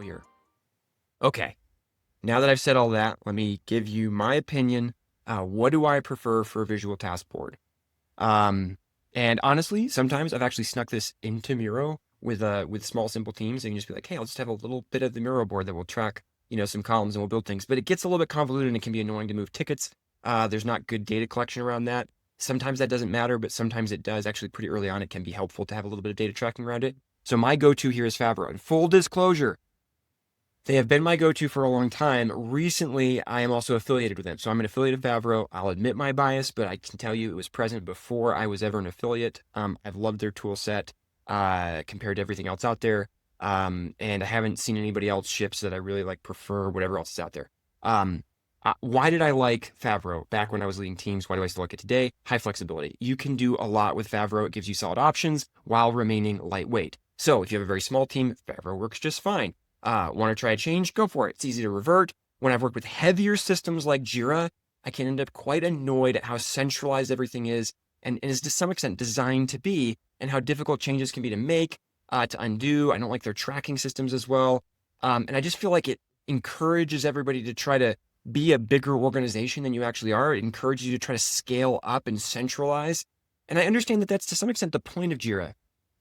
here. Okay, now that I've said all that, let me give you my opinion. What do I prefer for a visual task board? And honestly, sometimes I've actually snuck this into Miro with small, simple teams. And you can just be like, hey, I'll just have a little bit of the Miro board that will track, some columns and we'll build things. But it gets a little bit convoluted and it can be annoying to move tickets. There's not good data collection around that. Sometimes that doesn't matter, but sometimes it does. Actually, pretty early on, it can be helpful to have a little bit of data tracking around it. So my go-to here is Favreau. And full disclosure, they have been my go-to for a long time. Recently, I am also affiliated with them. So I'm an affiliate of Favreau. I'll admit my bias, but I can tell you it was present before I was ever an affiliate. I've loved their tool set compared to everything else out there. And I haven't seen anybody else ships that I really prefer whatever else is out there. Why did I like Favreau back when I was leading teams? Why do I still like it today? High flexibility. You can do a lot with Favreau. It gives you solid options while remaining lightweight. So if you have a very small team, Favreau works just fine. Want to try a change? Go for it. It's easy to revert. When I've worked with heavier systems like Jira, I can end up quite annoyed at how centralized everything is and is to some extent designed to be, and how difficult changes can be to make, to undo. I don't like their tracking systems as well. And I just feel like it encourages everybody to try to be a bigger organization than you actually are. It encourages you to try to scale up and centralize. And I understand that that's to some extent the point of Jira.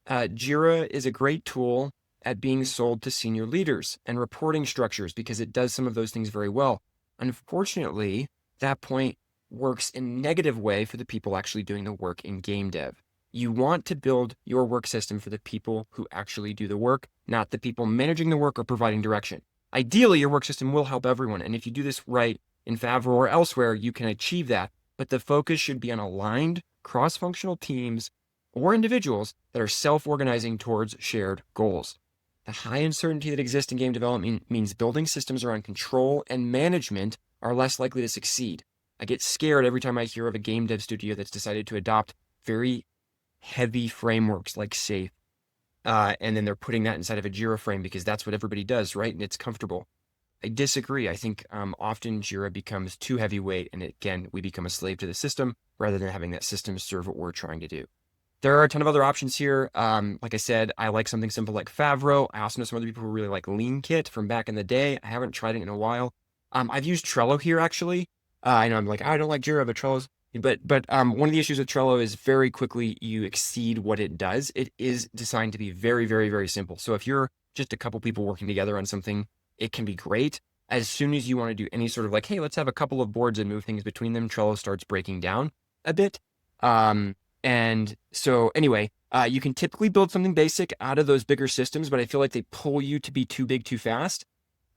Jira is a great tool at being sold to senior leaders and reporting structures because it does some of those things very well. Unfortunately, that point works in a negative way for the people actually doing the work in game dev. You want to build your work system for the people who actually do the work, not the people managing the work or providing direction. Ideally, your work system will help everyone. And if you do this right in Favreau or elsewhere, you can achieve that. But the focus should be on aligned cross-functional teams or individuals that are self-organizing towards shared goals. The high uncertainty that exists in game development means building systems around control and management are less likely to succeed. I get scared every time I hear of a game dev studio that's decided to adopt very heavy frameworks like Safe. And then they're putting that inside of a Jira frame because that's what everybody does, right? And it's comfortable. I disagree. I think often Jira becomes too heavyweight, and again, we become a slave to the system rather than having that system serve what we're trying to do. There are a ton of other options here. Like I said, I like something simple like Favreau. I also know some other people who really like LeanKit from back in the day. I haven't tried it in a while. I've used Trello here, actually. I know I'm like, I don't like Jira, but Trello's... But one of the issues with Trello is very quickly you exceed what it does. It is designed to be very, very, very simple. So if you're just a couple people working together on something, it can be great. As soon as you want to do any sort of hey, let's have a couple of boards and move things between them, Trello starts breaking down a bit. And so anyway, you can typically build something basic out of those bigger systems, but I feel like they pull you to be too big too fast.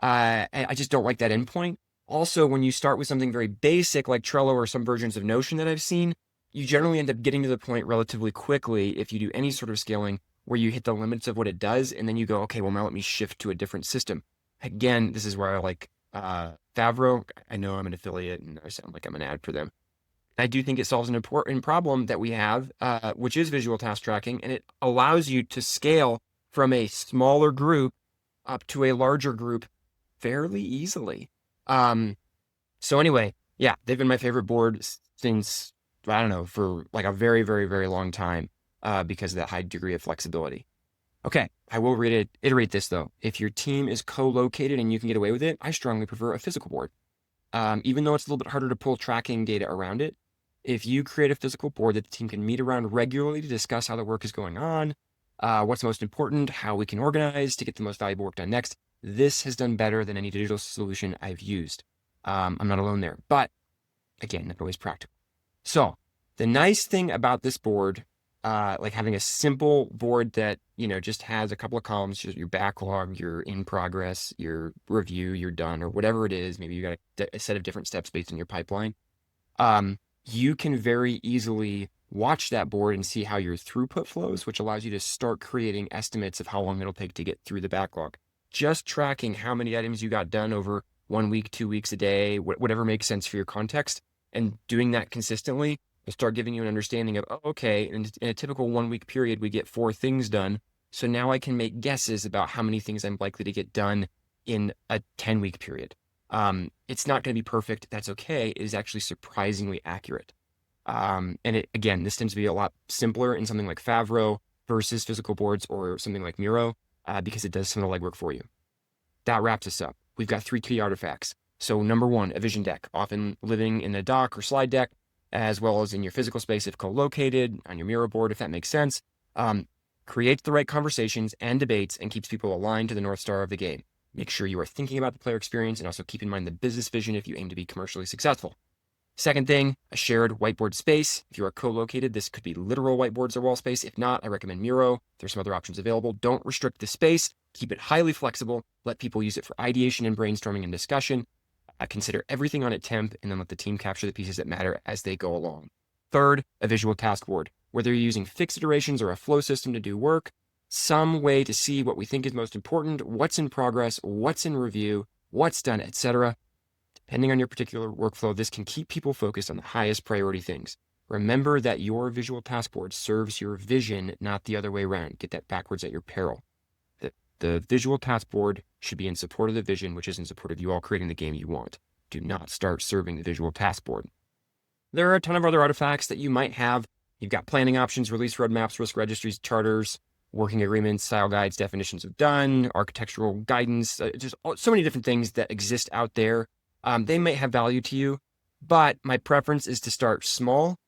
I just don't like that endpoint. Also, when you start with something very basic like Trello or some versions of Notion that I've seen, you generally end up getting to the point relatively quickly if you do any sort of scaling where you hit the limits of what it does, and then you go, okay, well, now let me shift to a different system. Again, this is where I like Favreau. I know I'm an affiliate and I sound like I'm an ad for them. I do think it solves an important problem that we have, which is visual task tracking, and it allows you to scale from a smaller group up to a larger group fairly easily. So anyway, yeah, they've been my favorite board since, I don't know, for a very, very, very long time, because of that high degree of flexibility. Okay, I will iterate this though. If your team is co-located and you can get away with it, I strongly prefer a physical board. Even though it's a little bit harder to pull tracking data around it, if you create a physical board that the team can meet around regularly to discuss how the work is going on, what's most important, how we can organize to get the most valuable work done next, this has done better than any digital solution I've used. I'm not alone there, but again, not always practical. So the nice thing about this board, having a simple board that, just has a couple of columns, just your backlog, your in progress, your review, your done, or whatever it is. Maybe you got a set of different steps based on your pipeline. You can very easily watch that board and see how your throughput flows, which allows you to start creating estimates of how long it'll take to get through the backlog. Just tracking how many items you got done over 1 week, 2 weeks a day, whatever makes sense for your context, and doing that consistently will start giving you an understanding of, oh, okay, in a typical 1 week period, we get 4 things done. So now I can make guesses about how many things I'm likely to get done in a 10-week period. It's not going to be perfect. That's okay. It is actually surprisingly accurate. And again, this tends to be a lot simpler in something like Favreau versus physical boards or something like Miro, because it does some of the legwork for you. that wraps us up. We've got 3 key artifacts. So number 1, a vision deck, often living in a dock or slide deck, as well as in your physical space if co-located, on your Miro board, if that makes sense. Creates the right conversations and debates and keeps people aligned to the North Star of the game. Make sure you are thinking about the player experience and also keep in mind the business vision if you aim to be commercially successful. Second thing, a shared whiteboard space. If you are co-located, this could be literal whiteboards or wall space. If not, I recommend Miro. There's some other options available. Don't restrict the space. Keep it highly flexible. Let people use it for ideation and brainstorming and discussion. Consider everything on at temp and then let the team capture the pieces that matter as they go along. Third, a visual task board. Whether you're using fixed iterations or a flow system to do work, some way to see what we think is most important, what's in progress, what's in review, what's done, etc. Depending on your particular workflow, this can keep people focused on the highest priority things. Remember that your visual task board serves your vision, not the other way around. Get that backwards at your peril. The visual task board should be in support of the vision, which is in support of you all creating the game you want. Do not start serving the visual task board. There are a ton of other artifacts that you might have. You've got planning options, release roadmaps, risk registries, charters, working agreements, style guides, definitions of done, architectural guidance, just so many different things that exist out there. They might have value to you, but my preference is to start small.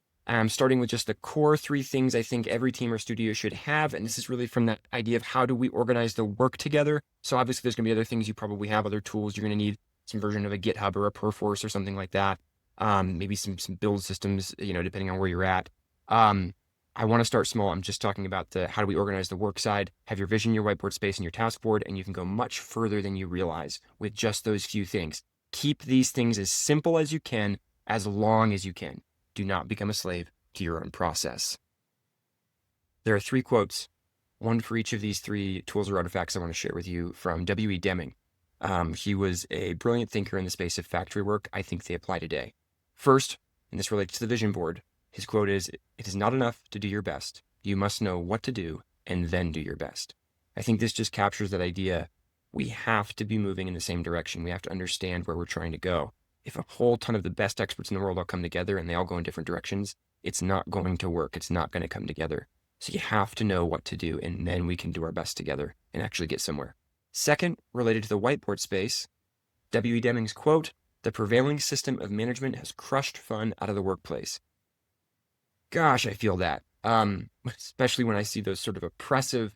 Starting with just the core 3 things I think every team or studio should have. And this is really from that idea of how do we organize the work together. So obviously there's going to be other things you probably have, other tools. You're going to need some version of a GitHub or a Perforce or something like that. Maybe some build systems, depending on where you're at. I want to start small. I'm just talking about the how do we organize the work side, have your vision, your whiteboard space, and your task board, and you can go much further than you realize with just those few things. Keep these things as simple as you can, as long as you can. Do not become a slave to your own process. There are 3 quotes, one for each of these 3 tools or artifacts I want to share with you from W.E. Deming. He was a brilliant thinker in the space of factory work. I think they apply today. First, and this relates to the vision board, his quote is, "It is not enough to do your best. You must know what to do and then do your best." I think this just captures that idea. We have to be moving in the same direction. We have to understand where we're trying to go. If a whole ton of the best experts in the world all come together and they all go in different directions, it's not going to work. It's not going to come together. So you have to know what to do, and then we can do our best together and actually get somewhere. Second, related to the whiteboard space, W.E. Deming's quote, "The prevailing system of management has crushed fun out of the workplace." Gosh, I feel that. Especially when I see those sort of oppressive,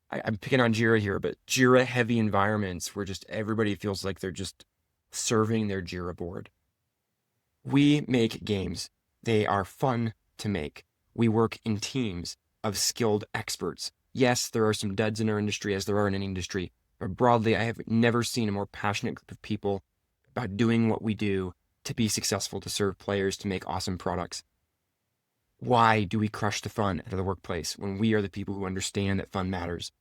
I'm picking on Jira here, but Jira heavy environments where just everybody feels like they're just serving their Jira board. We make games. They are fun to make. We work in teams of skilled experts. Yes, there are some duds in our industry, as there are in any industry, but broadly, I have never seen a more passionate group of people about doing what we do to be successful, to serve players, to make awesome products. Why do we crush the fun out of the workplace when we are the people who understand that fun matters?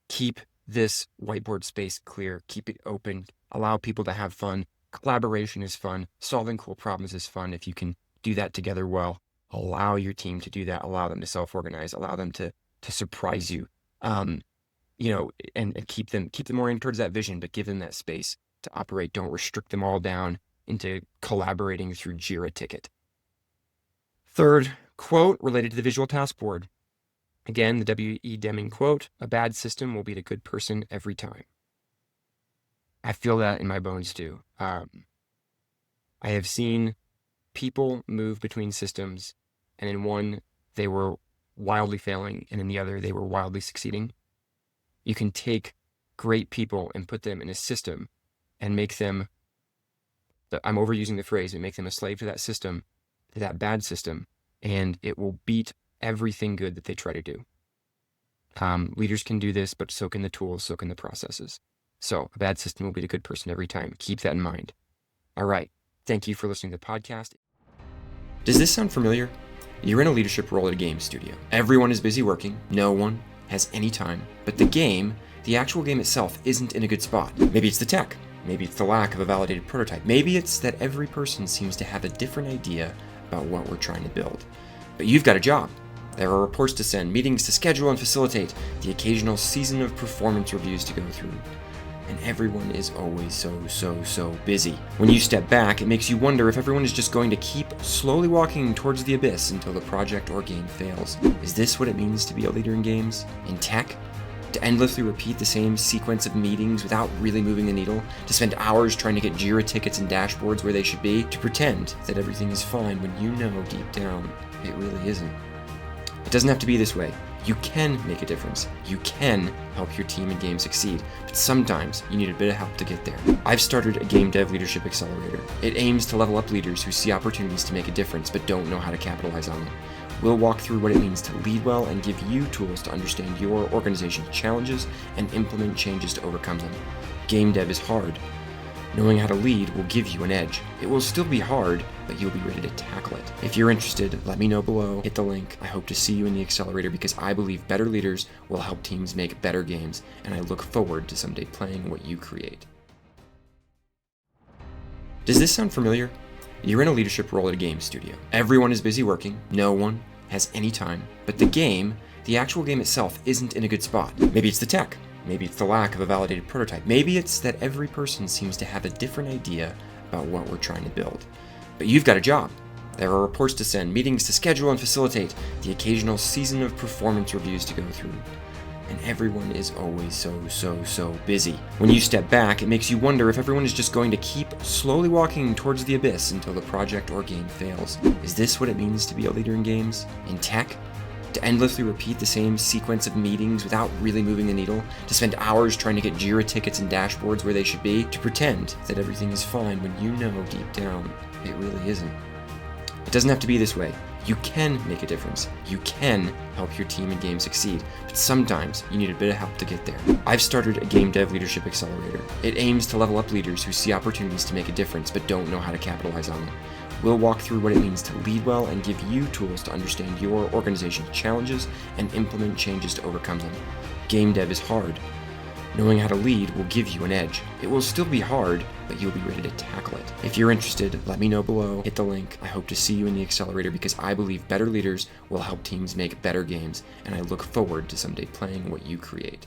Keep this whiteboard space clear. Keep it open. Allow people to have fun. Collaboration is fun. Solving cool problems is fun. If you can do that together well, allow your team to do that. Allow them to self-organize. Allow them to surprise you. And keep them oriented towards that vision, but give them that space to operate. Don't restrict them all down into collaborating through Jira ticket. Third quote related to the visual task board. Again, the W.E. Deming quote, "A bad system will beat a good person every time." I feel that in my bones too. I have seen people move between systems, and in one, they were wildly failing, and in the other, they were wildly succeeding. You can take great people and put them in a system and make them, I'm overusing the phrase, and make them a slave to that system, to that bad system, and it will beat everything good that they try to do. Leaders can do this, but so can the tools, so can the processes. So a bad system will beat a good person every time. Keep that in mind. All right. Thank you for listening to the podcast. Does this sound familiar? You're in a leadership role at a game studio. Everyone is busy working. No one has any time. But the actual game itself isn't in a good spot. Maybe it's the tech. Maybe it's the lack of a validated prototype. Maybe it's that every person seems to have a different idea about what we're trying to build. But you've got a job. There are reports to send, meetings to schedule and facilitate, the occasional season of performance reviews to go through. And everyone is always so busy. When you step back, it makes you wonder if everyone is just going to keep slowly walking towards the abyss until the project or game fails. Is this what it means to be a leader in games? In tech? To endlessly repeat the same sequence of meetings without really moving the needle? To spend hours trying to get Jira tickets and dashboards where they should be? To pretend that everything is fine when you know deep down it really isn't? It doesn't have to be this way. You can make a difference. You can help your team and game succeed, but sometimes you need a bit of help to get there. I've started a Game Dev Leadership Accelerator. It aims to level up leaders who see opportunities to make a difference but don't know how to capitalize on them. We'll walk through what it means to lead well and give you tools to understand your organization's challenges and implement changes to overcome them. Game dev is hard. Knowing how to lead will give you an edge. It will still be hard, but you'll be ready to tackle it. If you're interested, let me know below. Hit the link. I hope to see you in the accelerator because I believe better leaders will help teams make better games, and I look forward to someday playing what you create. Does this sound familiar? You're in a leadership role at a game studio. Everyone is busy working. No one has any time. But the actual game itself, isn't in a good spot. Maybe it's the tech. Maybe it's the lack of a validated prototype. Maybe it's that every person seems to have a different idea about what we're trying to build. But you've got a job. There are reports to send, meetings to schedule and facilitate, the occasional season of performance reviews to go through. And everyone is always so busy. When you step back, it makes you wonder if everyone is just going to keep slowly walking towards the abyss until the project or game fails. Is this what it means to be a leader in games? In tech? To endlessly repeat the same sequence of meetings without really moving the needle? To spend hours trying to get Jira tickets and dashboards where they should be? To pretend that everything is fine when you know deep down it really isn't? It doesn't have to be this way. You can make a difference. You can help your team and game succeed, but sometimes you need a bit of help to get there. I've started a Game Dev Leadership Accelerator. It aims to level up leaders who see opportunities to make a difference but don't know how to capitalize on them. We'll walk through what it means to lead well and give you tools to understand your organization's challenges and implement changes to overcome them. Game dev is hard. Knowing how to lead will give you an edge. It will still be hard, but you'll be ready to tackle it. If you're interested, let me know below. Hit the link. I hope to see you in the accelerator because I believe better leaders will help teams make better games, and I look forward to someday playing what you create.